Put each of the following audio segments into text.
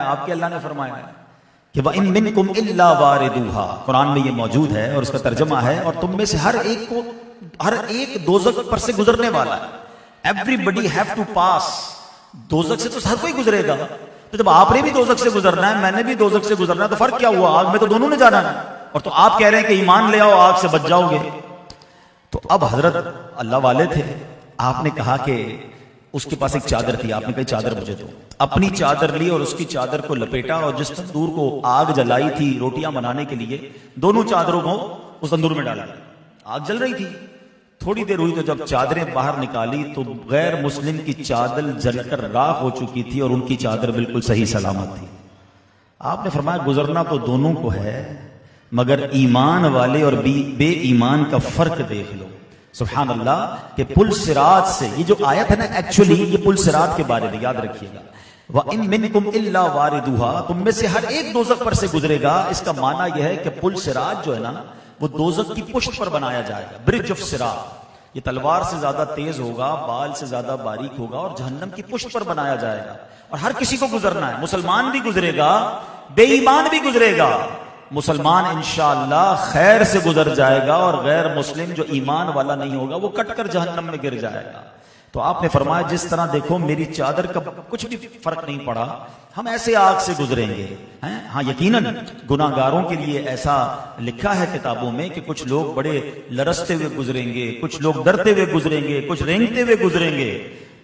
آپ کے اللہ نے فرمایا ہے کہ وَإِن مِّنكُمْ إِلَّا وَارِدُوهَا، قرآن میں یہ موجود ہے اور اس کا ترجمہ ہے، اور تم میں سے ہر ایک دوزخ پر سے گزرنے والا ہے. Everybody have to pass. دوزخ سے تو ہر کوئی گزرے گا. تو جب آپ نے بھی دوزخ سے گزرنا ہے، میں نے بھی دوزخ سے گزرنا ہے، تو فرق کیا ہوا؟ آگ میں تو دونوں نے جانا ہے. اور تو آپ کہہ رہے ہیں کہ ایمان لے آؤ آگ سے بچ جاؤ گے. تو اب حضرت اللہ والے تھے، آپ نے کہا کہ اس کے پاس ایک چادر تھی، آپ نے کہا چادر مجھے دو. اپنی چادر لی اور اس کی چادر کو لپیٹا اور جس تندور کو آگ جلائی تھی روٹیاں بنانے کے لیے، دونوں چادروں کو اس تندور میں ڈالا. آگ جل رہی تھی. تھوڑی دیر ہوئی تو جب چادریں باہر نکالی تو غیر مسلم کی چادر جل کر راکھ ہو چکی تھی اور ان کی چادر بالکل صحیح سلامت تھی. آپ نے فرمایا گزرنا تو دونوں کو ہے، مگر ایمان والے اور بے ایمان کا فرق دیکھ لو. سبحان اللہ. کہ پل صراط سے، یہ جو آیت ہے نا ایکچولی یہ پل صراط کے بارے میں یاد رکھیے گا. وَإِن مِّنكُمْ إِلَّا وَارِدُوهَا، تم میں سے ہر ایک دوزخ پر سے گزرے گا. اس کا معنی یہ ہے کہ پل صراط جو ہے نا وہ دوزخ کی پشت پر بنایا جائے گا. برج آف صراط. یہ تلوار سے زیادہ تیز ہوگا، بال سے زیادہ باریک ہوگا اور جہنم کی پشت پر بنایا جائے گا. اور ہر کسی کو گزرنا ہے. مسلمان بھی گزرے گا، بے ایمان بھی گزرے گا. مسلمان انشاءاللہ خیر سے گزر جائے گا اور غیر مسلم جو ایمان والا نہیں ہوگا وہ کٹ کر جہنم میں گر جائے گا. تو آپ نے فرمایا جس طرح دیکھو میری چادر کا کچھ بھی فرق نہیں پڑا، ہم ایسے آگ سے گزریں گے. ہاں یقیناً گناہگاروں کے لیے ایسا لکھا ہے کتابوں میں کہ کچھ لوگ بڑے لرزتے ہوئے گزریں گے، کچھ لوگ ڈرتے ہوئے گزریں گے، کچھ رینگتے ہوئے گزریں گے،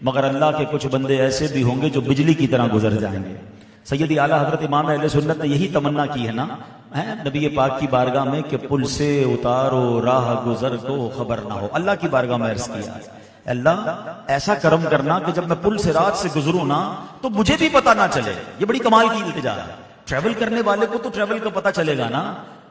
مگر اللہ کے کچھ بندے ایسے بھی ہوں گے جو بجلی کی طرح گزر جائیں گے. سیدی اعلیٰ حضرت امام اہل سنت نے یہی تمنا کی ہے نا نبی پاک کی بارگاہ میں کہ پل سے اتارو راہ گزر کو خبر نہ ہو. اللہ کی بارگاہ میں عرض کیا اللہ ایسا کرم کرنا کہ جب میں پل صراط سے گزروں نا تو مجھے بھی پتہ نہ چلے. یہ بڑی کمال کی التجا ہے. ٹریول کرنے والے کو تو ٹریول کا پتہ چلے گا نا،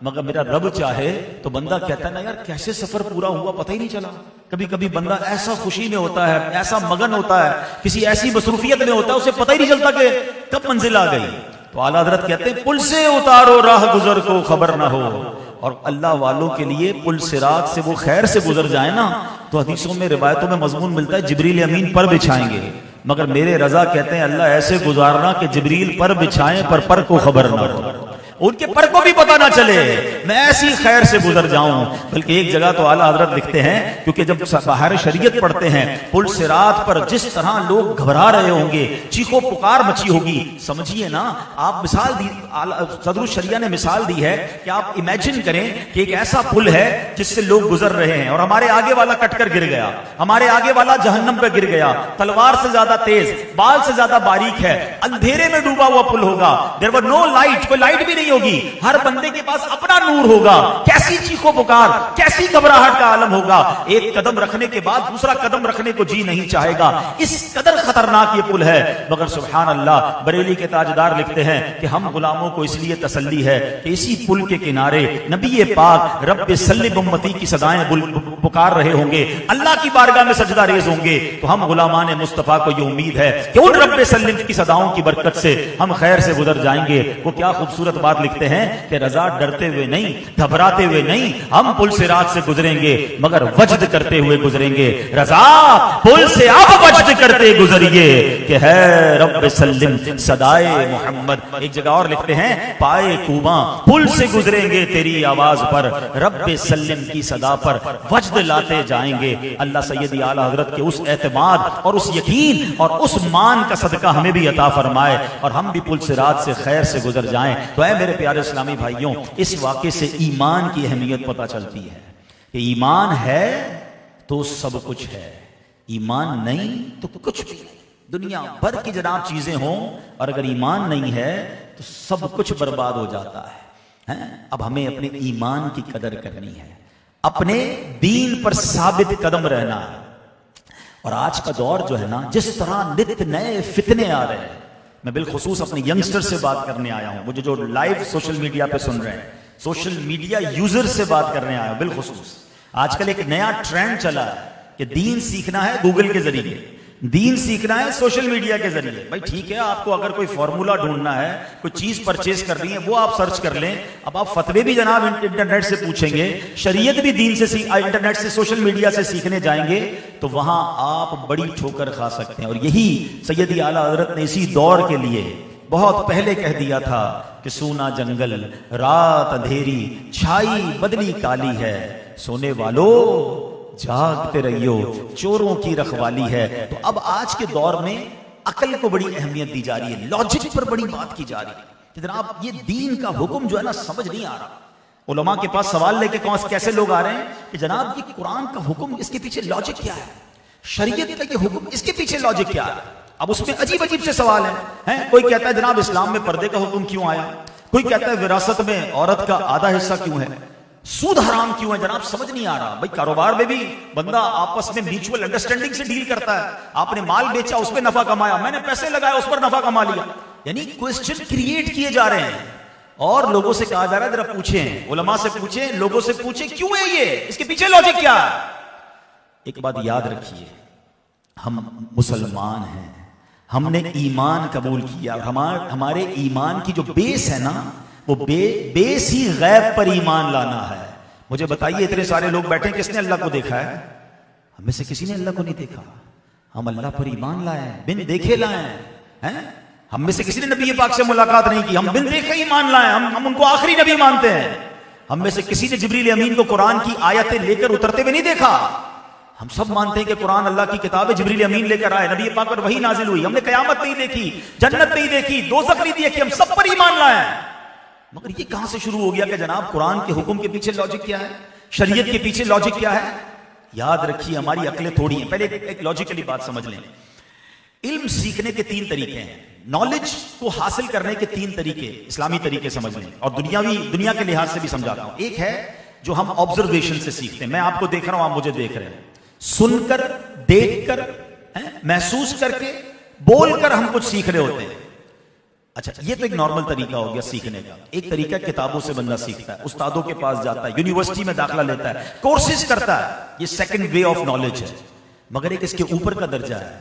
مگر میرا رب چاہے تو بندہ کہتا ہے نا یار کیسے سفر پورا ہوا پتہ ہی نہیں چلا. کبھی کبھی بندہ ایسا خوشی میں ہوتا ہے، ایسا مگن ہوتا ہے، کسی ایسی مصروفیت میں ہوتا ہے اسے پتہ ہی نہیں چلتا کہ کب منزل آ گئی. تو اعلیٰ حضرت کہتے ہیں پل سے اتارو راہ گزر کو خبر نہ ہو. اور اللہ والوں کے لیے پل صراط سے وہ خیر سے گزر جائیں نا تو حدیثوں میں روایتوں میں مضمون ملتا ہے جبریل امین پر بچھائیں گے. مگر میرے رضا کہتے ہیں اللہ ایسے گزارنا کہ جبریل پر بچھائیں پر کو خبر نہ ہو، ان کے پر کو بھی پتہ نہ چلے، میں ایسی خیر سے گزر جاؤں. بلکہ ایک جگہ تو اعلیٰ حضرت لکھتے ہیں کیونکہ جب بہار شریعت پڑھتے ہیں پل صراط پر جس طرح لوگ گھبرا رہے ہوں گے، چیخو پکار مچی ہوگی. سمجھیے نا آپ مثال دی، صدر الشریعہ نے مثال دی ہے کہ آپ امیجن کریں کہ ایک ایسا پل ہے جس سے لوگ گزر رہے ہیں اور ہمارے آگے والا کٹ کر گر گیا، ہمارے آگے والا جہنم پہ گر گیا، تلوار سے زیادہ تیز، بال سے زیادہ باریک ہے، اندھیرے میں ڈوبا ہوا پل ہوگا. دیر ور نو لائٹ، کوئی لائٹ بھی نہیں ہوگی، ہر بندے کے پاس اپنا نور ہوگا. کیسی چیخو پکار، کیسی گھبراہٹ کا عالم ہوگا. ایک قدم رکھنے کے بعد دوسرا قدم رکھنے کو جی نہیں چاہے گا. اس قدر خطرناک یہ پل ہے. مگر سبحان اللہ بریلی کے تاجدار لکھتے ہیں کہ ہم غلاموں کو اس لیے تسلی ہے کہ اسی پل کے کنارے نبی پاک رب سلم امتی کی صدائیں پکار رہے ہوں گے، اللہ کی بارگاہ میں سجدہ ریز ہوں گے. تو ہم غلامان مصطفیٰ کو یہ امید ہے کہ ان رب سلم کی صداؤں کی برکت سے ہم خیر سے گزر جائیں گے. وہ کیا خوبصورت بات لکھتے ہیں کہ رضا ڈرتے ہوئے نہیں، گھبراتے ہوئے نہیں، ہم پل صراط سے گزریں گے مگر وجد کرتے ہوئے گزریں گے. رضا پل سے آپ وجد کرتے گزریے کہ ہے رب سلم صدائے محمد. ایک جگہ اور لکھتے ہیں پائے کوباں پل سے گزریں گے تیری آواز پر، رب سلم کی صدا پر وجد لاتے جائیں گے. اللہ سیدی اعلیٰ حضرت کے اس اعتماد اور اس یقین اور اس مان کا صدقہ ہمیں بھی عطا فرمائے اور ہم بھی پل صراط سے خیر سے گزر جائیں. تو اے میرے پیارے اسلامی بھائیوں، اس واقعے سے ایمان کی اہمیت پتہ چلتی ہے کہ ایمان ہے تو سب کچھ ہے، ایمان نہیں تو کچھ بھی نہیں. دنیا بھر کی جناب چیزیں ہوں اور اگر ایمان نہیں ہے تو سب کچھ برباد ہو جاتا ہے. اب ہمیں اپنے ایمان کی قدر کرنی ہے، اپنے دین پر ثابت قدم رہنا ہے. اور آج کا دور جو ہے نا جس طرح نت نئے فتنے آ رہے ہیں، میں بالخصوص اپنے ینگسٹر سے بات کرنے آیا ہوں، مجھے جو لائیو سوشل میڈیا پہ سن رہے ہیں، سوشل میڈیا یوزر سے بات کرنے آیا ہوں. بالخصوص آج کل ایک نیا ٹرینڈ چلا ہے کہ دین سیکھنا ہے گوگل کے ذریعے، دین سیکھنا ہے سوشل میڈیا کے ذریعے. بھائی ٹھیک ہے، آپ کو اگر کوئی فارمولا ڈھونڈنا ہے، کوئی چیز پرچیز کرنی ہے، وہ آپ سرچ کر لیں. اب آپ فتوے بھی جناب انٹرنیٹ سے پوچھیں گے، شریعت بھی دین سے انٹرنیٹ سے سوشل میڈیا سے سیکھنے جائیں گے تو وہاں آپ بڑی ٹھوکر کھا سکتے ہیں. اور یہی سیدی اعلیٰ حضرت نے اسی دور کے لیے بہت پہلے کہہ دیا تھا کہ سونا جنگل رات اندھیری چھائی بدلی کالی ہے، سونے والو جاگتے رہیو چوروں کی رکھوالی ہے۔ تو اب آج کے دور میں عقل کو بڑی اہمیت دی جا رہی ہے، لاجک پر بڑی بات کی جا رہی ہے کہ جناب یہ دین کا حکم جو ہے نا سمجھ نہیں آ رہا۔ علماء کے پاس سوال لے کے کیسے لوگ آ رہے ہیں کہ جناب یہ قرآن کا حکم اس کے پیچھے لاجک کیا ہے، شریعت کا یہ حکم اس کے پیچھے لاجک کیا ہے۔ اب اس میں عجیب عجیب سے سوال ہیں، کوئی کہتا ہے جناب اسلام میں پردے کا حکم کیوں آیا، کوئی کہتا ہے وراثت میں عورت کا آدھا حصہ کیوں ہے، سود حرام کیوں ہے۔ جناب سمجھ نہیں آ رہا بھائی، کاروبار میں بھی بندہ آپس میں میوچول انڈرسٹینڈنگ سے ڈیل کرتا ہے، آپ نے مال بیچا اس پہ نفع کمایا، میں نے پیسے لگائے اس پر نفع کما لیا، یعنی کوسچن کریٹ کیے جا رہے ہیں اور لوگوں سے کہا جا رہا ہے ذرا پوچھیں، علماء سے پوچھیں، لوگوں سے پوچھیں کیوں ہے یہ، اس کے پیچھے لاجک کیا ہے۔ ایک بات یاد رکھیے، ہم مسلمان ہیں، ہم نے ایمان قبول کیا اور ہمارے ایمان کی جو بیس ہے نا وہ بیس ہی غیب پر ایمان لانا ہے۔ مجھے بتائیے اتنے سارے لوگ بیٹھے کس نے اللہ کو دیکھا ہے؟ ہم میں سے کسی نے اللہ کو نہیں دیکھا، ہم اللہ پر ایمان لائے ہیں، بن دیکھے لائے ہیں۔ ہم میں سے کسی نے نبی پاک سے ملاقات نہیں کی، ہم بن دیکھے ایمان لائے، ہم ان کو آخری نبی مانتے ہیں۔ ہم میں سے کسی نے جبریل امین کو قرآن کی آیتیں لے کر اترتے ہوئے نہیں دیکھا، ہم سب مانتے ہیں کہ قرآن اللہ کی کتاب ہے، جبریل امین لے کر آئے، نبی پاک پر وحی نازل ہوئی، ہم نے قیامت نہیں دیکھی، جنت نہیں دیکھی، دوزخ نہیں دیکھی، ہم سب پر ایمان لائے ہیں۔ مگر یہ کہاں سے شروع ہو گیا کہ جناب قرآن کے حکم کے پیچھے لاجک کیا ہے، شریعت کے پیچھے لاجک کیا ہے؟ یاد رکھیے ہماری عقلیں تھوڑی ہیں۔ پہلے ایک لاجیکلی بات سمجھ لیں، علم سیکھنے کے 3 طریقے ہیں، نالج کو حاصل کرنے کے 3 طریقے اسلامی طریقے سمجھ لیں، اور دنیا کے لحاظ سے بھی سمجھاتا ہوں۔ ایک ہے جو ہم آبزرویشن سے سیکھتے ہیں، میں آپ کو دیکھ رہا ہوں، آپ مجھے دیکھ رہے ہیں، سن کر، دیکھ کر، محسوس کر کے، بول کر ہم کچھ سیکھ رہے ہوتے ہیں۔ اچھا یہ تو ایک نارمل طریقہ ہو گیا سیکھنے کا۔ ایک طریقہ کتابوں سے بندہ سیکھتا ہے، استادوں کے پاس جاتا ہے، یونیورسٹی میں داخلہ لیتا ہے، کورسز کرتا ہے، یہ سیکنڈ وے آف نالج ہے۔ مگر ایک اس کے اوپر کا درجہ ہے،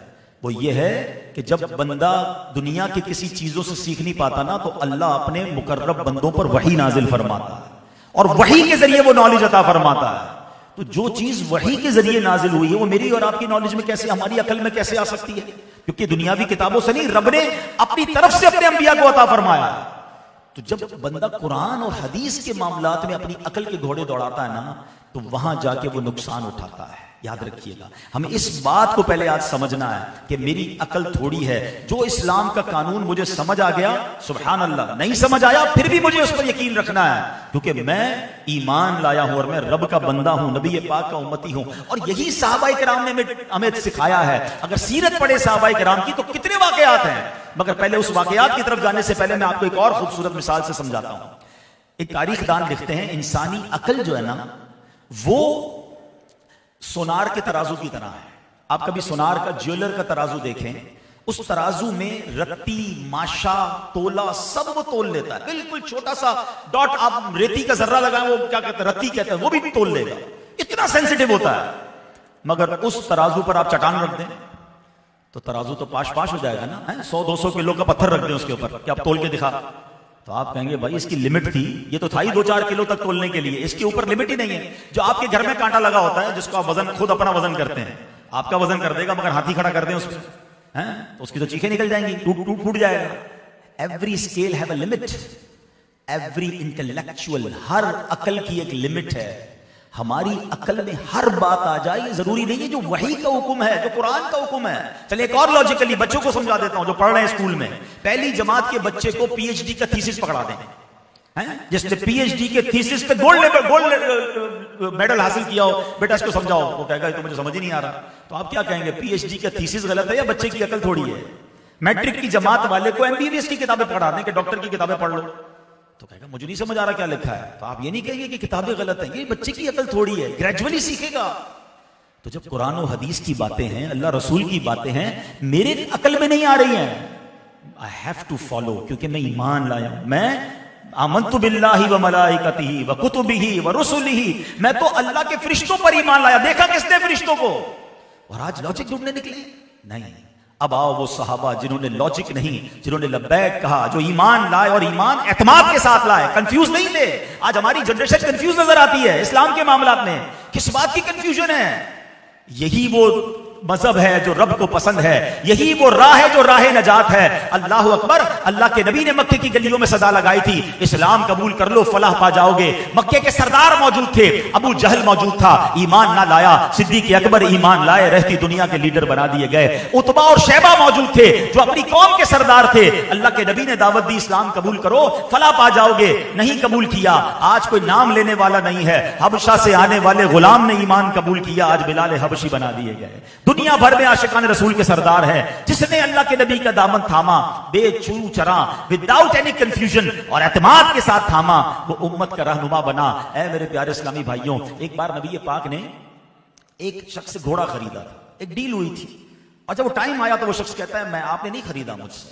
وہ یہ ہے کہ جب بندہ دنیا کی کسی چیزوں سے سیکھ نہیں پاتا نا تو اللہ اپنے مقرب بندوں پر وحی نازل فرماتا ہے اور وحی کے ذریعے وہ نالج عطا فرماتا ہے۔ تو جو چیز وحی کے ذریعے نازل ہوئی ہے وہ میری اور آپ کی نالج میں کیسے، ہماری عقل میں کیسے آ سکتی ہے؟ کیونکہ دنیاوی کتابوں سے نہیں، رب نے اپنی طرف سے اپنے انبیاء کو عطا فرمایا۔ تو جب بندہ قرآن اور حدیث کے معاملات میں اپنی عقل کے گھوڑے دوڑاتا ہے نا تو وہاں جا کے وہ نقصان اٹھاتا ہے۔ یاد رکھیے گا، ہمیں اس بات کو پہلے آج سمجھنا ہے کہ میری عقل تھوڑی ہے، جو اسلام کا قانون مجھے سمجھ آ گیا سبحان اللہ، نہیں سمجھ آیا پھر بھی مجھے اس پر یقین رکھنا ہے، کیونکہ میں ایمان لایا ہوں اور میں رب کا بندہ ہوں، نبی پاک کا امتی ہوں۔ اور یہی صحابہ کرام نے ہمیں سکھایا ہے۔ اگر سیرت پڑھے صحابہ کرام کی تو کتنے واقعات ہیں، مگر پہلے اس واقعات کی طرف جانے سے پہلے میں آپ کو ایک اور خوبصورت مثال سے سمجھاتا ہوں۔ ایک تاریخ دان لکھتے ہیں انسانی عقل جو ہے نا وہ سونار کے ترازو کی طرح ہے۔ آپ کبھی سونار کا جیولر کا ترازو دیکھیں، اس ترازو میں رتی، ماشا، تولا سب وہ تول لیتا ہے، بالکل چھوٹا سا ڈاٹ آپ ریتی کا ذرہ لگائیں وہ کیا کہتے ہیں رتی کہتے ہیں، وہ بھی تول لے گا، اتنا سینسیٹیو ہوتا ہے۔ مگر اس ترازو پر آپ چٹان رکھ دیں تو ترازو تو پاش پاش ہو جائے گا نا، 100-200 کلو کا پتھر رکھ دیں اس کے اوپر کہ آپ تول کے دکھا، تو آپ کہیں گے بھائی اس کی لمٹ تھی، یہ تو تھا ہی 2-4 کلو تک تولنے کے لیے، اس کے اوپر لمٹ ہی نہیں ہے۔ جو آپ کے گھر میں کانٹا لگا ہوتا ہے جس کو آپ وزن خود اپنا وزن کرتے ہیں، آپ کا وزن کر دے گا مگر ہاتھی کھڑا کر دیں اس پہ تو اس کی تو چیخیں نکل جائیں گی، ٹوٹ جائے گا۔ Every skill have a limit, every intellectual, ہر عقل کی ایک لمٹ ہے۔ ہماری عقل میں ہر بات آ جائے یہ ضروری نہیں ہے جو وحی کا حکم ہے، جو قرآن کا حکم ہے۔ چلے ایک اور لاجیکلی بچوں کو سمجھا دیتا ہوں جو پڑھ رہے ہیں اسکول میں، پہلی جماعت کے بچے کو پی ایچ ڈی کا تھیسس پکڑا دیں، جس نے پی ایچ ڈی کے تھیسس پہ گولڈ میڈل حاصل کیا ہو، بیٹا اس کو سمجھاؤ، وہ کہے گا یہ تو مجھے سمجھ ہی نہیں آ رہا، تو آپ کیا کہیں گے پی ایچ ڈی کا تھیسس غلط ہے یا بچے کی عقل تھوڑی ہے؟ میٹرک کی جماعت والے کو ایم بی بی ایس کی کتابیں پڑھا دیں کہ ڈاکٹر کی کتابیں پڑھ لو، تو کہے گا مجھے نہیں سمجھ آ رہا کیا لکھا ہے، تو آپ یہ نہیں کہیں گے کہ کتابیں غلط ہیں، یہ بچے کی عقل تھوڑی ہے، گریجولی سیکھے گا۔ تو جب قرآن و حدیث کی باتیں ہیں، اللہ رسول کی باتیں ہیں، میرے عقل میں نہیں آ رہی ہیں، I have to follow، کیونکہ میں ایمان لایا ہوں، میں آمنت باللہ و ملائکتہ و کتبہ و رسلہ، میں تو اللہ کے فرشتوں پر ایمان لایا۔ دیکھا کس نے فرشتوں کو؟ اور آج لاجک ڈھونڈنے نکلے؟ نہیں۔ اب آؤ وہ صحابہ جنہوں نے لاجک نہیں، جنہوں نے لبیک کہا، جو ایمان لائے اور ایمان اعتماد کے ساتھ لائے، کنفیوز نہیں تھے۔ آج ہماری جنریشن کنفیوز نظر آتی ہے اسلام کے معاملات میں۔ کس بات کی کنفیوژن ہے؟ یہی وہ مذہب ہے جو رب کو پسند ہے, یہی وہ راہ ہے جو راہ نجات ہے. اللہ اکبر. اللہ کے نبی نے مکے کی گلیوں میں صدا لگائی تھی, اسلام قبول کر لو فلاح پا جاؤ گے. مکے کے سردار موجود تھے, ابو جہل موجود تھا, ایمان نہ لایا. صدیق اکبر ایمان لائے, رہتی دنیا کے لیڈر بنا دیے گئے. اتبا اور شیبہ موجود تھے جو اپنی قوم کے سردار تھے. اللہ کے نبی نے دعوت دی اسلام قبول کرو فلاح پا جاؤ گے, نہیں قبول کیا. آج کوئی نام لینے والا نہیں ہے, حبشہ سے آنے والے غلام نے ایمان قبول کیا, آج بلال حبشی بنا دیے گئے. دنیا بھر میں عاشقان رسول کے سردار ہے. جس نے اللہ کے نبی کا دامن تھاما بے چو چراں وداؤٹ اینی کنفیوژن اور اعتماد کے ساتھ تھاما, وہ امت کا رہنما بنا. اے میرے پیارے اسلامی بھائیوں, ایک بار نبی پاک نے ایک شخص سے گھوڑا خریدا تھا, ایک ڈیل ہوئی تھی, اور جب وہ ٹائم آیا تو وہ شخص کہتا ہے میں آپ نے نہیں خریدا مجھ سے.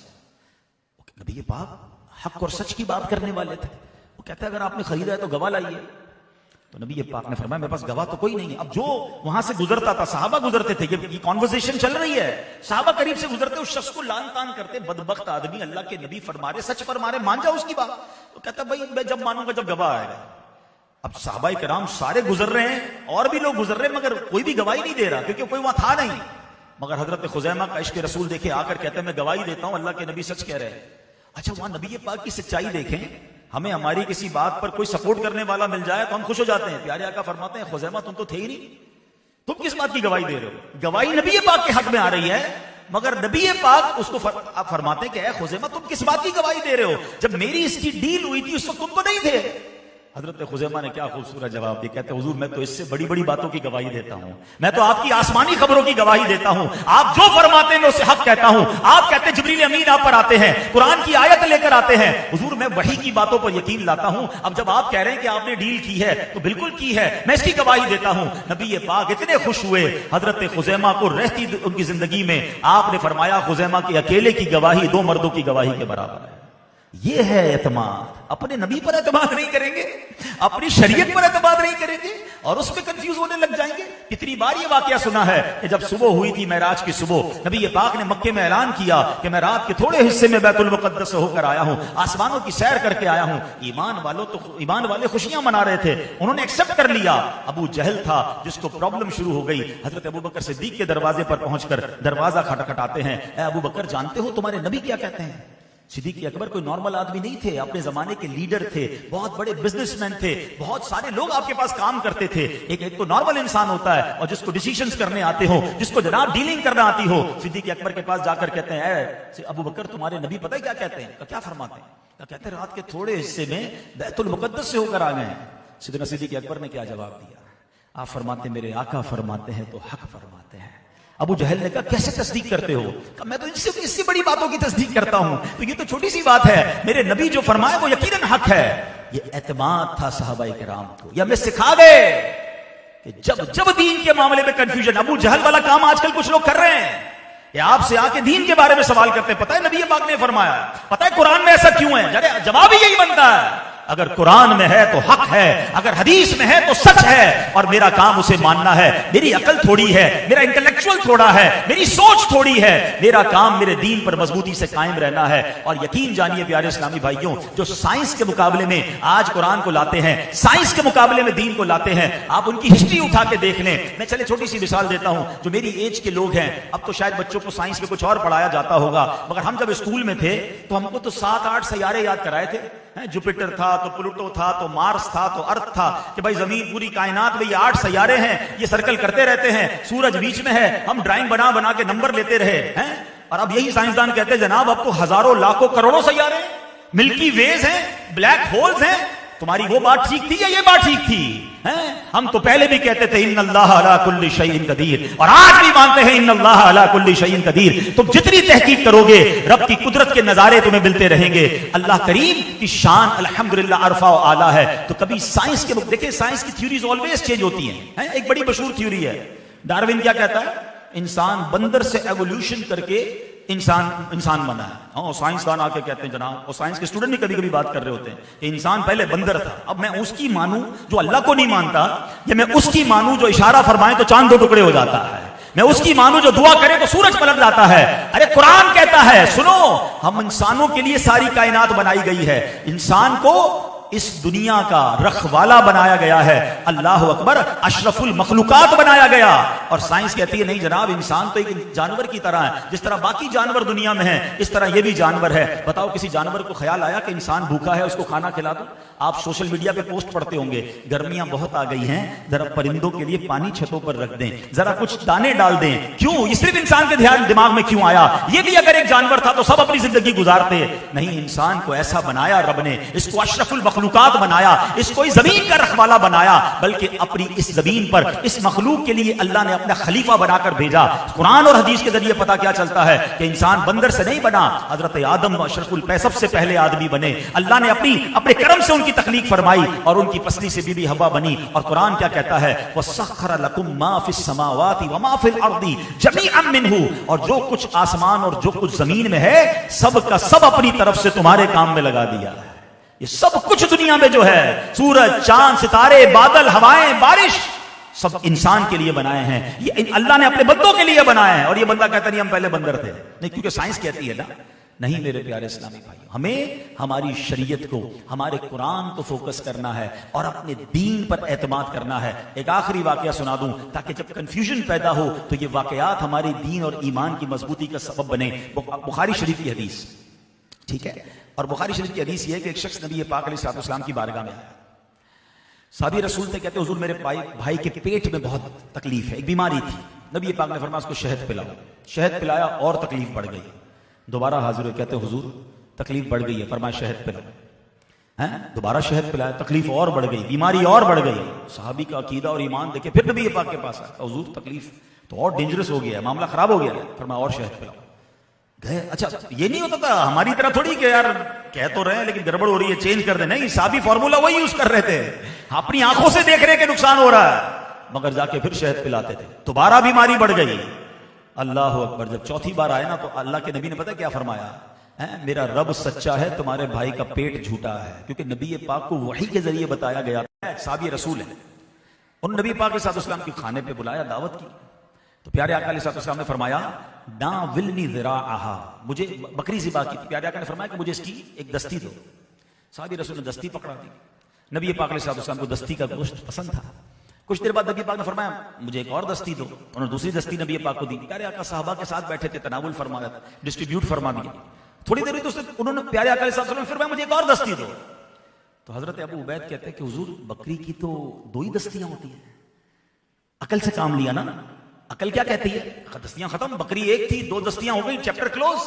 نبی پاک حق اور سچ کی بات کرنے والے تھے. وہ کہتا ہے اگر آپ نے خریدا ہے تو گواہ لائیے. تو نبی پاک نے فرمایا میرے پاس گواہ تو کوئی نہیں ہے. اب جو وہاں سے گزرتا تھا, صحابہ گزرتے تھے, یہ کانورسیشن چل رہی ہے, صحابہ قریب سے گزرتے اس شخص کو لان تان کرتے, بدبخت آدمی, اللہ کے نبی فرما رہے, سچ فرما رہے, مان جاؤ اس کی بات. وہ کہتا ہے بھائی میں جب مانوں گا جب گواہ آئے گا. اب صحابہ کرام سارے گزر رہے ہیں, اور بھی لوگ گزر رہے ہیں, مگر کوئی بھی گواہی نہیں دے رہا کیونکہ کوئی وہاں تھا نہیں. مگر حضرت خزیمہ کا عشق رسول دیکھے, آ کر کہتے ہیں میں گواہی دیتا ہوں اللہ کے نبی سچ کہہ رہے ہیں. اچھا وہاں نبی پاک کی سچائی دیکھیں, ہمیں ہماری کسی بات پر کوئی سپورٹ کرنے والا مل جائے تو ہم خوش ہو جاتے ہیں. پیارے آقا فرماتے ہیں خزیمہ تم تو تھے ہی نہیں, تم کس بات کی گواہی دے رہے ہو؟ گواہی نبی پاک کے حق میں آ رہی ہے, مگر نبی پاک اس کو آپ فرماتے ہیں کہ اے خزیمہ تم کس بات کی گواہی دے رہے ہو؟ جب میری اس کی ڈیل ہوئی تھی اس وقت تم تو نہیں تھے. حضرت خزیمہ نے کیا خوبصورت جواب دیا, کہتے ہیں حضور میں تو اس سے بڑی بڑی باتوں کی گواہی دیتا ہوں, میں تو آپ کی آسمانی خبروں کی گواہی دیتا ہوں, آپ جو فرماتے ہیں میں اسے حق کہتا ہوں. آپ کہتے ہیں جبریل امین آپ پر آتے ہیں, قرآن کی آیت لے کر آتے ہیں, حضور میں وحی کی باتوں پر یقین لاتا ہوں. اب جب آپ کہہ رہے ہیں کہ آپ نے ڈیل کی ہے تو بالکل کی ہے, میں اس کی گواہی دیتا ہوں. نبی پاک اتنے خوش ہوئے حضرت خزیمہ کو رہتی ان کی زندگی میں آپ نے فرمایا خزیمہ کی اکیلے کی گواہی 2 مردوں کی گواہی کے برابر ہے. یہ ہے اعتماد. اپنے نبی پر اعتماد نہیں کریں گے, اپنی شریعت پر اعتماد نہیں کریں گے, اور اس میں کنفیوز ہونے لگ جائیں گے. کتنی بار یہ واقعہ سنا ہے کہ جب صبح ہوئی تھی معراج کی صبح, نبی پاک نے مکے میں اعلان کیا کہ میں رات کے تھوڑے حصے میں بیت المقدس سے ہو کر آیا ہوں, آسمانوں کی سیر کر کے آیا ہوں. ایمان والے خوشیاں منا رہے تھے, انہوں نے ایکسپٹ کر لیا. ابو جہل تھا جس کو پرابلم شروع ہو گئی. حضرت ابوبکر صدیق کے دروازے پر پہنچ کر دروازہ کھٹکھٹاتے ہیں, اے ابوبکر جانتے ہو تمہارے نبی کیا کہتے ہیں؟ صدیق اکبر کوئی نارمل آدمی نہیں تھے, اپنے زمانے کے لیڈر تھے, بہت بڑے بزنس مین تھے, بہت سارے لوگ آپ کے پاس کام کرتے تھے. ایک تو نارمل انسان ہوتا ہے اور جس کو ڈیسیژنز کرنے آتے ہو, جس کو جناب ڈیلنگ کرنا آتی ہو. صدیق اکبر کے پاس جا کر کہتے ہیں اے ابو بکر تمہارے نبی پتہ ہے کیا کہتے ہیں؟ کیا فرماتے ہیں؟ کہتے ہیں رات کے تھوڑے حصے میں بیت المقدس سے ہو کر آ گئے ہیں. سیدنا صدیق اکبر نے کیا جواب دیا؟ آپ فرماتے ہیں میرے آقا فرماتے ہیں تو حق فرماتے ہیں. ابو جہل نے کہا کیسے تصدیق کرتے ہو؟ کہ میں تو اس سے بڑی باتوں کی تصدیق کرتا ہوں, تو یہ تو چھوٹی سی بات ہے, میرے نبی جو فرمائے وہ یقیناً حق ہے. یہ اعتماد تھا صحابہ کرام کو. یہ ہمیں سکھا دے کہ جب دین کے معاملے میں کنفیوژن, ابو جہل والا کام آج کل کچھ لوگ کر رہے ہیں, یہ آپ سے آ کے دین کے بارے میں سوال کرتے ہیں, پتہ ہے نبی پاک نے فرمایا, پتہ ہے قرآن میں ایسا کیوں ہے؟ جواب ہی یہی بنتا ہے, اگر قرآن میں ہے تو حق ہے, اگر حدیث میں ہے تو سچ ہے, اور میرا کام اسے ماننا ہے. میری عقل تھوڑی ہے, میرا انٹلیکچوئل تھوڑا ہے, میری سوچ تھوڑی ہے, میرا کام میرے دین پر مضبوطی سے قائم رہنا ہے. اور یقین جانیے پیارے اسلامی بھائیوں, جو سائنس کے مقابلے میں آج قرآن کو لاتے ہیں, سائنس کے مقابلے میں دین کو لاتے ہیں, آپ ان کی ہسٹری اٹھا کے دیکھ لیں. میں چلے چھوٹی سی مثال دیتا ہوں. جو میری ایج کے لوگ ہیں, اب تو شاید بچوں کو سائنس میں کچھ اور پڑھایا جاتا ہوگا, مگر ہم جب اسکول میں تھے تو ہم کو تو 7-8 سیارے یاد کرائے تھے. جوپیٹر تھا تو پلوٹو تھا تو مارس تھا تو ارتھ تھا, کہ بھائی زمین پوری کائنات میں یہ 8 سیارے ہیں, یہ سرکل کرتے رہتے ہیں, سورج بیچ میں ہے. ہم ڈرائنگ بنا کے نمبر لیتے رہے ہیں, اور اب یہی سائنسدان کہتے ہیں جناب اب تو ہزاروں لاکھوں کروڑوں سیارے, ملکی ویز ہیں, بلیک ہولز ہیں. تمہاری وہ بات ٹھیک تھی یا یہ بات ٹھیک تھی؟ ہم تو پہلے بھی کہتے تھے ان اللہ علی کل شیء قدیر, اور آج بھی مانتے ہیں ان اللہ علی کل شیء قدیر. تم جتنی تحقیق کرو گے رب کی قدرت کے نظارے تمہیں ملتے رہیں گے. اللہ کریم کی شان الحمدللہ عرفہ و اعلیٰ ہے. تو کبھی سائنس کے دیکھیں, سائنس کی تھیوریز آلویز چینج ہوتی ہیں. ایک بڑی مشہور تھیوری ہے, ڈاروین کیا کہتا ہے؟ انسان بندر سے ایوولوشن کر کے انسان بنا ہے. سائنسدان آ کے کہتے ہیں جناب, اور سائنس کے اسٹوڈنٹ بھی کبھی کبھی بات کر رہے ہوتے ہیں کہ انسان پہلے بندر تھا. اب میں اس کی مانوں جو اللہ کو نہیں مانتا, یا میں اس کی مانوں جو اشارہ فرمائے تو چاند 2 ٹکڑے ہو جاتا ہے, میں اس کی مانوں جو دعا کرے تو سورج پلٹ جاتا ہے. ارے قرآن کہتا ہے سنو, ہم انسانوں کے لیے ساری کائنات بنائی گئی ہے, انسان کو اس دنیا کا رکھوالا بنایا گیا ہے، اللہ اکبر، اشرف المخلوقات بنایا گیا. اور سائنس کہتی ہے نہیں جناب، انسان تو ایک جانور کی طرح ہے، جس طرح باقی جانور دنیا میں ہیں اس طرح یہ بھی جانور ہے. بتاؤ کسی جانور کو خیال آیا کہ انسان بھوکا ہے اس کو کھانا کھلا دو؟ آپ سوشل میڈیا پہ پوسٹ پڑھتے ہوں گے، گرمیاں بہت آ گئی ہیں، ذرا پرندوں کے لیے پانی چھتوں پر رکھ دیں، ذرا کچھ دانے ڈال دیں. کیوں؟ یہ صرف انسان کے دماغ میں کیوں آیا؟ یہ بھی اگر ایک جانور تھا تو سب اپنی زندگی گزارتے. نہیں، انسان کو ایسا بنایا رب نے، اس کو اشرف المخلوقات بنایا، اس کو اس زمین کا رکھوالا بنایا، بلکہ اپنی اس زمین پر اس مخلوق کے لیے اللہ نے اپنا خلیفہ بنا کر بھیجا. قرآن اور حدیث کے ذریعے پتہ کیا چلتا ہے کہ انسان بندر سے نہیں بنا، حضرت آدم اشرف سب سے پہلے آدمی بنے. اللہ نے اپنے کرم سے ان کی تخلیق فرمائی اور ان کی پسلی سے بی بی حوا بنی. اور قرآن کیا کہتا ہے؟ وَسَخَّرَ لَكُم مَّا فِي السَّمَاوَاتِ وَمَا فِي الْأَرْضِ جَمِيعًا مِّنْهُ، اور جو کچھ آسمان اور جو کچھ زمین میں ہے سب کا سب اپنی طرف سے تمہارے کام میں لگا دیا. یہ سب کچھ دنیا میں جو ہے، سورج، چاند، ستارے، بادل، ہوائیں، بارش، سب انسان کے لیے بنائے ہیں. یہ اللہ نے اپنے بندوں کے لیے بنائے ہیں. اور یہ بندہ کہتا نہیں ہم پہلے بندر تھے، نہیں، کیونکہ سائنس کہتی ہے نا. نہیں میرے پیارے اسلامی بھائیو، ہمیں ہماری شریعت کو، ہمارے قرآن کو فوکس کرنا ہے اور اپنے دین پر اعتماد کرنا ہے. ایک آخری واقعہ سنا دوں تاکہ جب کنفیوژن پیدا ہو تو یہ واقعات ہمارے دین اور ایمان کی مضبوطی کا سبب بنے. بخاری شریف کی حدیث، ٹھیک ہے؟ اور بخاری شریف کی حدیث یہ ہے کہ ایک شخص نبی پاک علیہ الصلوۃ والسلام کی بارگاہ میں آیا. صحابی رسول سے کہتے حضور میرے بھائی کے پیٹ میں بہت تکلیف ہے، ایک بیماری تھی. نبی پاک نے فرمایا اس کو شہد پلاؤ. شہد پلایا اور تکلیف بڑھ گئی. دوبارہ حاضر ہوئے، کہتے حضور تکلیف بڑھ گئی ہے، فرمایا شہد پلاؤ. دوبارہ شہد پلایا، تکلیف اور بڑھ گئی، بیماری اور بڑھ گئی. صحابی کا عقیدہ اور ایمان دیکھے پھر نبی پاک کے پاس آیا، حضور تکلیف تو اور ڈینجرس ہو گیا ہے، معاملہ خراب ہو گیا ہے، فرمایا اور شہد پلاؤ. گئے. اچھا یہ نہیں ہوتا تھا ہماری طرح تھوڑی کہ یار کہہ تو رہے ہیں لیکن گڑبڑ ہو رہی ہے چینج کر دیں. نہیں، صحابی فارمولا وہی یوز کر رہے تھے، اپنی آنکھوں سے دیکھ رہے کہ نقصان ہو رہا ہے مگر جا کے پھر شہد پلاتے تھے. دوبارہ بیماری بڑھ گئی. اللہ اکبر. جب چوتھی بار آئے نا تو اللہ کے نبی نے پتہ کیا فرمایا؟ میرا رب سچا ہے، تمہارے بھائی کا پیٹ جھوٹا ہے. کیونکہ نبی پاک کو وحی کے ذریعے بتایا گیا. صحابی رسول ہیں، ان نبی پاک علیہ السلام کی کھانے پہ بلایا، دعوت کی. تو پیارے آقا علیہ السلام نے فرمایا ناولنی ذراعہا، مجھے بکری ذبح کی تھی. پیارے آقا نے فرمایا کہ مجھے اس کی ایک دستی دو. صحابی رسول نے دستی پکڑا دی. نبی پاک علیہ السلام کو دستی کا گوشت پسند تھا. کچھ دیر بعد نبی پاک نے فرمایا مجھے ایک اور دستی دو. انہوں نے دوسری دستی نبی پاک کو دی. پیارے آقا صحابہ کے ساتھ بیٹھے تھے، تناول فرمایا، ڈسٹریبیوٹ فرما دیا. تھوڑی دیر ہوئی تو انہوں نے پیارے آقا علیہ السلام نے فرمایا مجھے ایک اور دستی دو. تو حضرت ابو عبید کہتے ہیں کہ حضور بکری کی تو دو ہی دستیاں ہوتی ہیں، عقل سے کام لیا نا. عقل کیا کہتی ہے؟ دستیاں ختم، بکری ایک تھی، دو دستیاں ہو گئی، چیپٹر کلوز.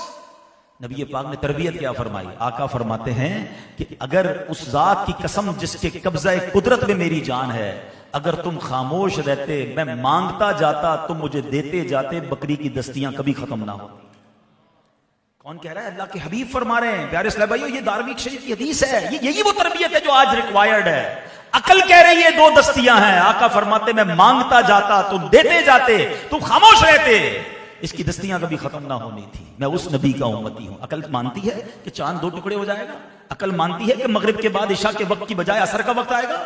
نبی پاک نے تربیت کیا فرمائی؟ آقا فرماتے ہیں کہ اگر اس ذات کی قسم جس کے قبضہ قدرت میں میری جان ہے، اگر تم خاموش رہتے، میں مانگتا جاتا، تم مجھے دیتے جاتے، بکری کی دستیاں کبھی ختم نہ ہو. کون کہہ رہا ہے؟ اللہ کے حبیب فرما رہے ہیں. پیارے اسلام بھائیو، یہ دارویک شریف کی حدیث ہے. یہی وہ تربیت ہے جو آج ریکوائرڈ ہے. عقل کہہ رہی ہے دو دستیاں ہیں، آقا فرماتے میں مانگتا جاتا، تم دیتے جاتے، تم خاموش رہتے، اس کی دستیاں کبھی ختم نہ ہونی تھی. میں اس نبی کا امتی ہوں. عقل مانتی ہے کہ چاند دو ٹکڑے ہو جائے گا؟ عقل مانتی ہے کہ مغرب کے بعد عشاء کے وقت کی بجائے عصر کا وقت آئے گا؟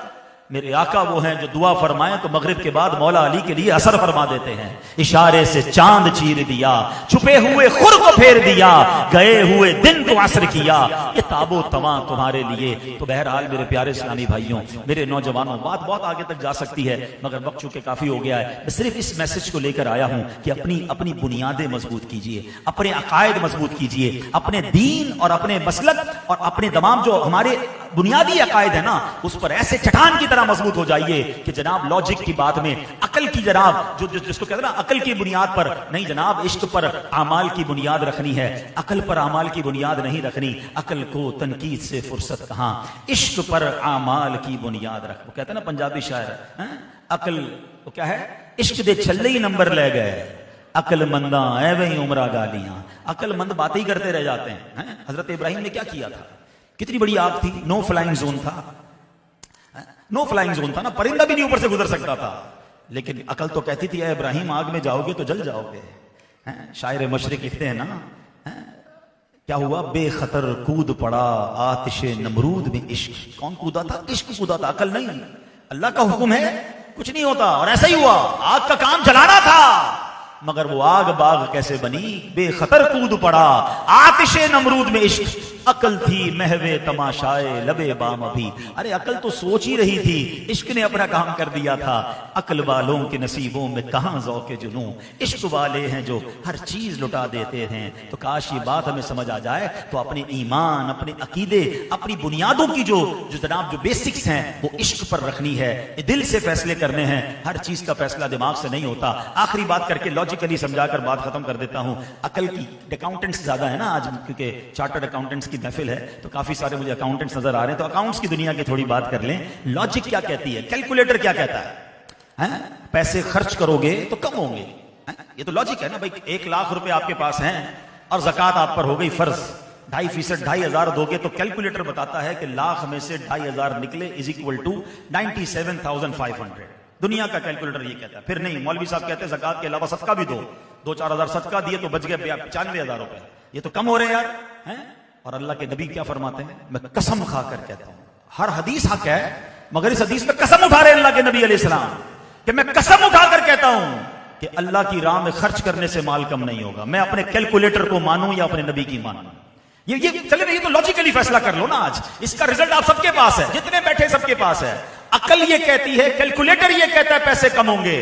میرے آقا وہ ہیں جو دعا فرمائیں تو مغرب کے بعد مولا علی کے لیے اثر فرما دیتے ہیں. اشارے سے چاند چیر دیا، چھپے ہوئے خور کو پھیر دیا، گئے ہوئے دن کو عصر کیا، یہ تاب و تواں تمہارے لیے. تو بہرحال میرے پیارے اسلامی بھائیوں، میرے نوجوانوں، بات بہت آگے تک جا سکتی ہے مگر وقت چونکہ کافی ہو گیا ہے. میں صرف اس میسج کو لے کر آیا ہوں کہ اپنی بنیادیں مضبوط کیجئے، اپنے عقائد مضبوط کیجئے، اپنے دین اور اپنے مسلک اور اپنے تمام جو ہمارے بنیادی عقائد ہے نا اس پر ایسے چٹان کی طرح مضبوط ہو جائیے کہ جناب لاجک کی بات میں، عقل کی جناب جس کو کہتے ہیں نا عقل کی بنیاد پر نہیں جناب، عشق پر اعمال کی بنیاد رکھنی ہے، عقل پر اعمال کی بنیاد نہیں رکھنی. عقل کو تنقید سے فرصت کہاں، عشق پر اعمال کی بنیاد رکھ. وہ کہتے ہیں نا پنجابی شاعر، عقل وہ کیا ہے، عشق دے چھلے ہی نمبر لے گئے، عقل منداں ایویں عمرہ گالیاں. عقل مند باتیں ہی کرتے رہ جاتے ہیں. حضرت ابراہیم نے کیا کیا تھا؟ کتنی بڑی آگ تھی، نو فلائنگ زون تھا، نو فلائنگ زون تھا نا، پرندہ بھی نہیں اوپر سے گزر سکتا تھا. لیکن عقل تو کہتی تھی اے ابراہیم آگ میں جاؤ گے تو جل جاؤ گے. شاعر مشرق لکھتے ہیں نا، کیا ہوا؟ بے خطر کود پڑا آتش نمرود میں عشق. کون کودا تھا؟ عشق کودا تھا، عقل نہیں. اللہ کا حکم ہے کچھ نہیں ہوتا. اور ایسا ہی ہوا، آگ کا کام جلانا تھا مگر وہ آگ باغ کیسے بنی؟ بے خطر کود پڑا آتش نمرود میں عشق. عقل تھی محو تماشائے لبے بام ابھی. ارے عقل تو سوچ ہی رہی تھی, عشق نے اپنا کام کر دیا تھا. عقل والوں کے نصیبوں میں کہاں ذوق جنوں, عشق والے ہیں جو ہر چیز لٹا دیتے ہیں. تو کاش یہ بات ہمیں سمجھ آ جائے تو اپنے ایمان, اپنے عقیدے, اپنی بنیادوں کی جو جناب جو بیسکس ہیں وہ عشق پر رکھنی ہے, دل سے فیصلے کرنے ہیں. ہر چیز کا فیصلہ دماغ سے نہیں ہوتا. آخری بات کر کے لاجیکلی سمجھا کر بات ختم کر دیتا ہوں. عقل کی اکاؤنٹنٹس زیادہ ہے نا آج, کیونکہ چارٹرڈ اکاؤنٹنٹس کی محفل ہے تو کافی سارے مجھے اکاؤنٹنٹس نظر آ رہے ہیں, تو اکاؤنٹس کی دنیا کی تھوڑی بات کر لیں. لاجک کیا کہتی ہے, کیلکولیٹر کیا کہتا ہے؟ پیسے خرچ کرو گے تو کم ہوں گے. یہ تو لاجک ہے نا بھائی. 1 لاکھ روپے آپ کے پاس ہیں اور زکوٰۃ آپ پر ہو گئی فرض, 2.5% 2,500 دو گے تو کیلکولیٹر بتاتا ہے کہ لاکھ میں سے 2,500 نکلے از اکول ٹو 97,500. دنیا کا کیلکولیٹر یہ کہتا ہے. پھر نہیں, مولوی صاحب کہتے ہیں زکوٰۃ کے علاوہ صدقہ بھی دو, 2-4 ہزار صدقہ دیے تو بچ گئے 95,000 روپے. یہ تو کم ہو رہے ہیں یار. اور اللہ کے نبی کیا فرماتے ہیں, میں قسم کھا کر کہتا ہوں, ہر حدیث حق ہے مگر اس حدیث میں قسم اٹھا رہے اللہ کے نبی علیہ السلام کہ میں قسم اٹھا کر کہتا ہوں کہ اللہ کی راہ میں خرچ کرنے سے مال کم نہیں ہوگا. میں اپنے کیلکولیٹر کو مانوں یا اپنے نبی کی مانوں, یہ چلے یہ تو لاجیکلی فیصلہ کر لو نا. آج اس کا رزلٹ آپ سب کے پاس ہے, جتنے بیٹھے سب کے پاس ہے. عقل یہ کہتی ہے, کیلکولیٹر یہ کہتا ہے پیسے کم ہوں گے.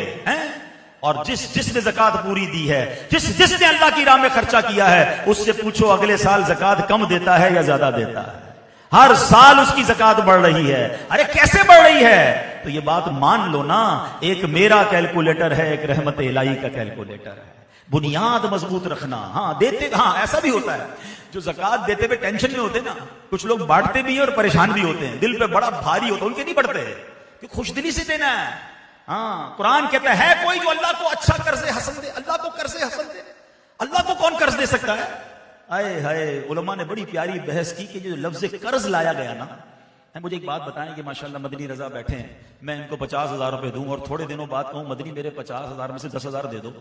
اور جس نے زکوٰۃ پوری دی ہے, جس نے اللہ کی راہ میں خرچہ کیا ہے, اس سے پوچھو اگلے سال زکوٰۃ کم دیتا ہے یا زیادہ دیتا ہے. ہر سال اس کی زکوٰۃ بڑھ رہی ہے. ارے کیسے بڑھ رہی ہے؟ تو یہ بات مان لو نا, ایک میرا کیلکولیٹر ہے, ایک رحمت الہی کا کیلکولیٹر ہے. بنیاد مضبوط رکھنا. ہاں دیتے, ہاں ایسا بھی ہوتا ہے جو زکوٰۃ دیتے ہوئے ٹینشن میں ہوتے نا, کچھ لوگ بانٹتے بھی ہیں اور پریشان بھی ہوتے ہیں, دل پہ بڑا بھاری ہوتا ہے, ان کے نہیں بڑھتے کہ خوش دلی سے دینا ہے. ہاں قرآن کہتا ہے کوئی جو اللہ کو اچھا قرض حسن دے, اللہ کو قرض حسن دے. اللہ کو کون قرض دے سکتا ہے؟ آئے ہائے, علماء نے بڑی پیاری بحث کی کہ جو لفظ قرض لایا گیا نا. مجھے ایک بات بتائیں کہ ماشاءاللہ مدنی رضا بیٹھے ہیں, میں ان کو 50,000 روپے دوں اور تھوڑے دنوں بعد کہوں مدنی میرے 50,000 میں سے 10,000 دے دو,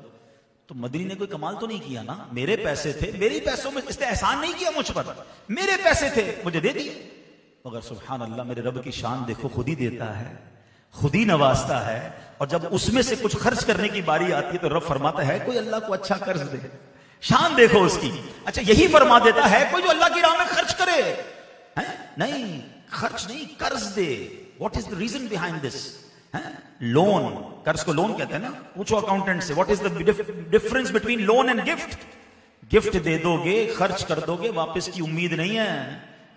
تو مدنی نے کوئی کمال تو نہیں کیا نا. میرے پیسے تھے, میرے پیسوں میں اس نے احسان نہیں کیا مجھ پر, میرے پیسے تھے مجھے دے دیے. مگر سبحان اللہ, میرے رب کی شان دیکھو, خود ہی دیتا ہے, خود ہی نوازتا ہے. اور جب اس میں سے کچھ خرچ کرنے کی باری آتی ہے تو رب فرماتا ہے کوئی اللہ کو اچھا قرض دے. شان دیکھو اس کی. اچھا یہی فرما دیتا ہے کوئی جو اللہ کی راہ میں خرچ کرے. نہیں, خرچ نہیں, قرض دے. What is the reason behind this? Loan, قرض کو لون کہتے ہیں نا. پوچھو اکاؤنٹنٹ سے what is the difference between loan and gift. Gift دے دو گے, خرچ کر دو گے, واپس کی امید نہیں ہے.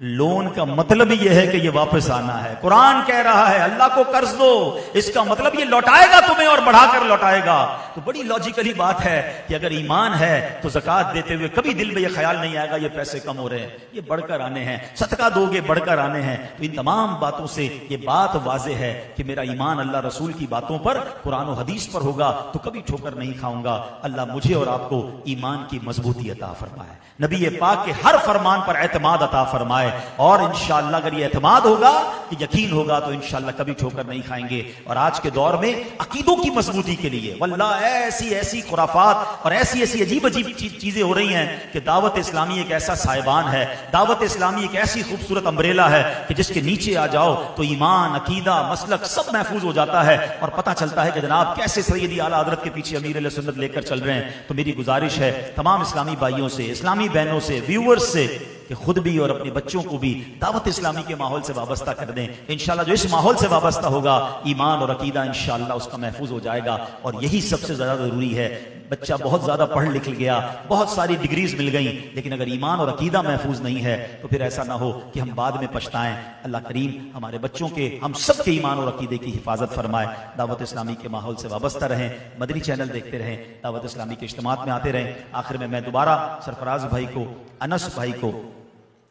لون کا مطلب یہ ہے کہ یہ واپس آنا ہے. قرآن کہہ رہا ہے اللہ کو قرض دو, اس کا مطلب یہ لوٹائے گا تمہیں اور بڑھا کر لوٹائے گا. تو بڑی لاجیکلی بات ہے کہ اگر ایمان ہے تو زکوٰۃ دیتے ہوئے کبھی دل میں یہ خیال نہیں آئے گا یہ پیسے کم ہو رہے ہیں, یہ بڑھ کر آنے ہیں. صدقہ دو گے بڑھ کر آنے ہیں. تو ان تمام باتوں سے یہ بات واضح ہے کہ میرا ایمان اللہ رسول کی باتوں پر, قرآن و حدیث پر ہوگا تو کبھی ٹھوکر نہیں کھاؤں گا. اللہ مجھے اور آپ کو ایمان کی مضبوطی عطا فرمائے, نبی پاک کے ہر فرمان پر اعتماد عطا فرمائے. اور انشاءاللہ اگر یہ اعتماد ہوگا, یقین ہوگا تو انشاءاللہ کبھی ٹھوکر نہیں کھائیں گے. اور آج کے دور میں عقیدوں کی مضبوطی کے لیے واللہ ایسی خرافات اور ایسی عجیب چیزیں ہو رہی ہیں کہ دعوت اسلامی ایک ایسا سائبان ہے, دعوت اسلامی ایک ایسی خوبصورت امبریلا ہے کہ جس کے نیچے آ جاؤ تو ایمان, عقیدہ, مسلک سب محفوظ ہو جاتا ہے. اور پتہ چلتا ہے کہ جناب کیسے سیدی اعلیٰ حضرت کے پیچھے امیر علیہ سنت لے کر چل رہے ہیں. تو میری گزارش ہے تمام اسلامی بھائیوں سے, اسلامی بہنوں سے, ویورز سے کہ خود بھی اور اپنے بچوں کو بھی دعوت اسلامی کے ماحول سے وابستہ کر دیں. انشاءاللہ جو اس ماحول سے وابستہ ہوگا ایمان اور عقیدہ انشاءاللہ اس کا محفوظ ہو جائے گا. اور یہی سب سے زیادہ ضروری ہے. بچہ بہت زیادہ پڑھ لکھ گیا, بہت ساری ڈگریز مل گئیں, لیکن اگر ایمان اور عقیدہ محفوظ نہیں ہے تو پھر ایسا نہ ہو کہ ہم بعد میں پچھتائیں. اللہ کریم ہمارے بچوں کے, ہم سب کے ایمان اور عقیدے کی حفاظت فرمائے. دعوت اسلامی کے ماحول سے وابستہ رہیں, مدنی چینل دیکھتے رہیں, دعوت اسلامی کے اجتماعات میں آتے رہیں. آخر میں دوبارہ سرفراز بھائی کو, انس بھائی کو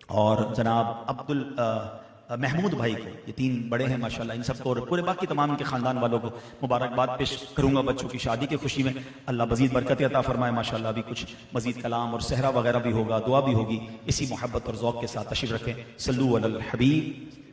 اور جناب محمود بھائی کو, یہ 3 بڑے ہیں ماشاءاللہ, ان سب کو اور پورے باقی تمام ان کے خاندان والوں کو مبارکباد پیش کروں گا بچوں کی شادی کی خوشی میں. اللہ مزید برکت عطا فرمائے. ماشاءاللہ ابھی کچھ مزید کلام اور صحرا وغیرہ بھی ہوگا, دعا بھی ہوگی. اسی محبت اور ذوق کے ساتھ تشریف رکھیں. صلو علی الحبیب.